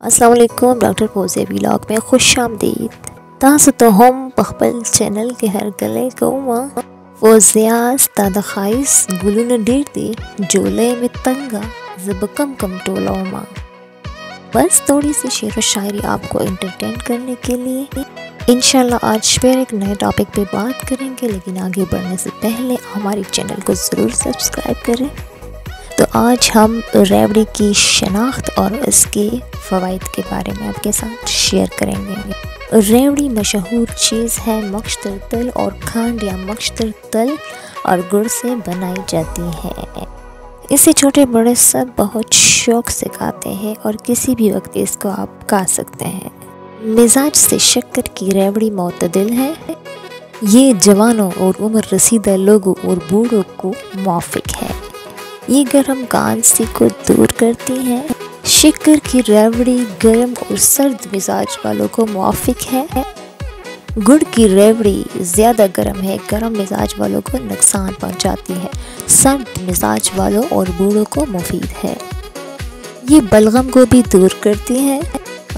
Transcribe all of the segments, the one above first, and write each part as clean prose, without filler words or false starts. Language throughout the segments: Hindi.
अस्सलाम वालेकुम डॉक्टर पोज़े व्लॉग में खुश आमदीद। तासु तो हम पखपल चैनल के हर गले कौमा फोजियास तादखाइस गुलुन डेरती जोले में तंगा ज़बकम कम टोलोमा। बस थोड़ी सी शेर व शायरी आपको एंटरटेन करने के लिए इंशाल्लाह आज फिर एक नए टॉपिक पे बात करेंगे, लेकिन आगे बढ़ने से पहले हमारे चैनल को ज़रूर सब्सक्राइब करें। तो आज हम रेवड़ी की शनाख्त और इसके फ़वाइद के बारे में आपके साथ शेयर करेंगे। रेवड़ी मशहूर चीज़ है, मक्सर तल और खंड या मक्सर तल और गुड़ से बनाई जाती है। इसे छोटे बड़े सब बहुत शौक़ से खाते हैं और किसी भी वक्त इसको आप खा सकते हैं। मिजाज से शक्कर की रेवड़ी मोतदिल है। ये जवानों और उम्र रसीदा लोगों और बूढ़ों को मुवाफिक है। ये गर्म खांसी को दूर करती है। शक्कर की रेवड़ी गर्म और सर्द मिजाज वालों को मुवाफिक है। गुड़ की रेवड़ी ज़्यादा गर्म है, गर्म मिजाज वालों को नुकसान पहुंचाती है, सर्द मिजाज वालों और बूढ़ों को मुफीद है। ये बलगम को भी दूर करती है।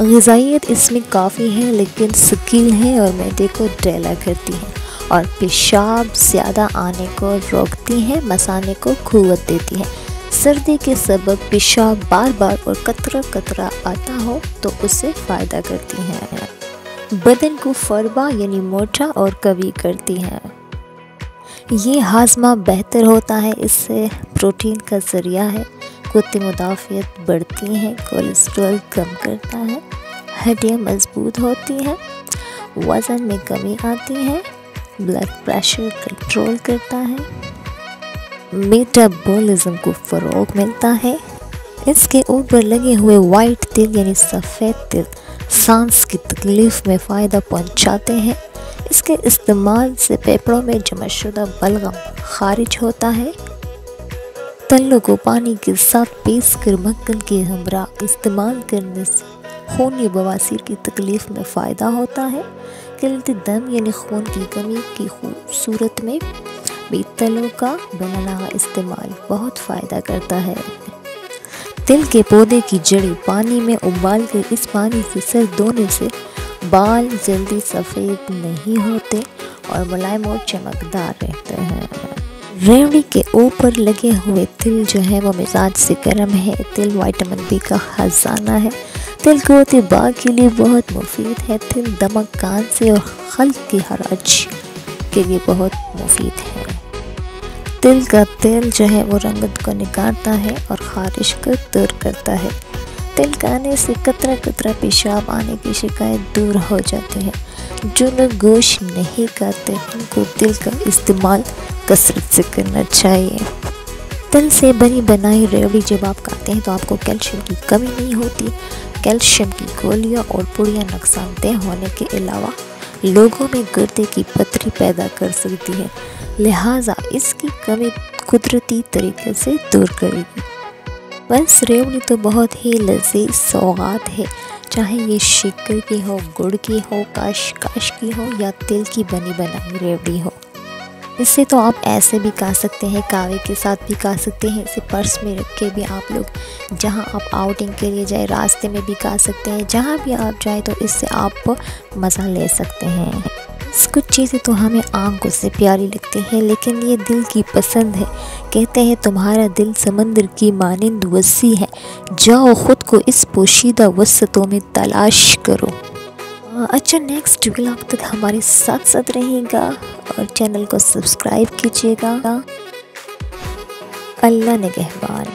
ग़िज़ाइयत इसमें काफ़ी है, लेकिन सकील है और मैदे को ढीला करती है और पेशाब ज़्यादा आने को रोकती है, मसाने को क़ुव्वत देती है। सर्दी के सबब पेशाब बार बार और कतरा कतरा आता हो तो उससे फ़ायदा करती है। बदन को फरबा यानी मोटा और कवी करती है। ये हाजमा बेहतर होता है, इससे प्रोटीन का ज़रिया है। कुत्ते मुदाफ़ियत बढ़ती है, कोलेस्ट्रॉल कम करता है, हड्डियाँ मजबूत होती हैं, वज़न में कमी आती है, ब्लड प्रेशर कंट्रोल करता है, मेटाबॉलिज्म को फ़रोग़ मिलता है। इसके ऊपर लगे हुए वाइट तिल यानी सफ़ेद तिल सांस की तकलीफ़ में फ़ायदा पहुंचाते हैं। इसके इस्तेमाल से फेफड़ों में जमाशुदा बलगम खारिज होता है। तलों को पानी के साथ पीस कर मक्खन के हमरा इस्तेमाल करने से खून या बवासीर की तकलीफ़ में फ़ायदा होता है। क़िल्लत दम यानी खून की कमी की सूरत में भी तलों का बनाना हुआ इस्तेमाल बहुत फ़ायदा करता है। तिल के पौधे की जड़ी पानी में उबाल कर इस पानी से सर धोने से बाल जल्दी सफ़ेद नहीं होते और मुलायम और चमकदार रहते हैं। रेवड़ी के ऊपर लगे हुए तिल जो है वो मिजाज से गर्म है। तिल विटामिन बी का खजाना है। तिल क़ुव्वत बाक़ के लिए बहुत मुफीद है। तिल दमक खांसी और क़ल्ब की हराज के लिए बहुत मुफीद है। तिल का तेल जो है वो रंगत को निकालता है और ख़ारिश को दूर करता है। तिल खाने से कतरा कतरा पेशाब आने की शिकायत दूर हो जाती है। जो लोग गोश्त नहीं खाते उनको तिल का इस्तेमाल कसरत से करना चाहिए। तिल से बनी बनाई रेवड़ी जब आप खाते हैं तो आपको कैल्शियम की कमी नहीं होती। कैल्शियम की गोलियां और पुड़ियाँ नुकसानदेह होने के अलावा लोगों में गुर्दे की पथरी पैदा कर सकती है, लिहाजा इसकी कमी कुदरती तरीके से दूर करेगी। बस रेवड़ी तो बहुत ही लजीज सौगात है, चाहे ये शक्कर की हो, गुड़ की हो, काश की हो या तिल की बनी बनाई रेवड़ी हो। इसे तो आप ऐसे भी खा सकते हैं, कावे के साथ भी खा सकते हैं। इसे पर्स में रख के भी आप लोग जहां आप आउटिंग के लिए जाए रास्ते में भी खा सकते हैं। जहां भी आप जाए तो इससे आप मज़ा ले सकते हैं। कुछ चीज़ें तो हमें आंखों से प्यारी लगती हैं, लेकिन ये दिल की पसंद है। कहते हैं तुम्हारा दिल समंदर की मानिंद वसी है, जाओ ख़ुद को इस पोशीदा वसतों में तलाश करो। अच्छा, नेक्स्ट व्लॉग तक हमारे साथ साथ रहिएगा और चैनल को सब्सक्राइब कीजिएगा। अल्लाह निगहबान।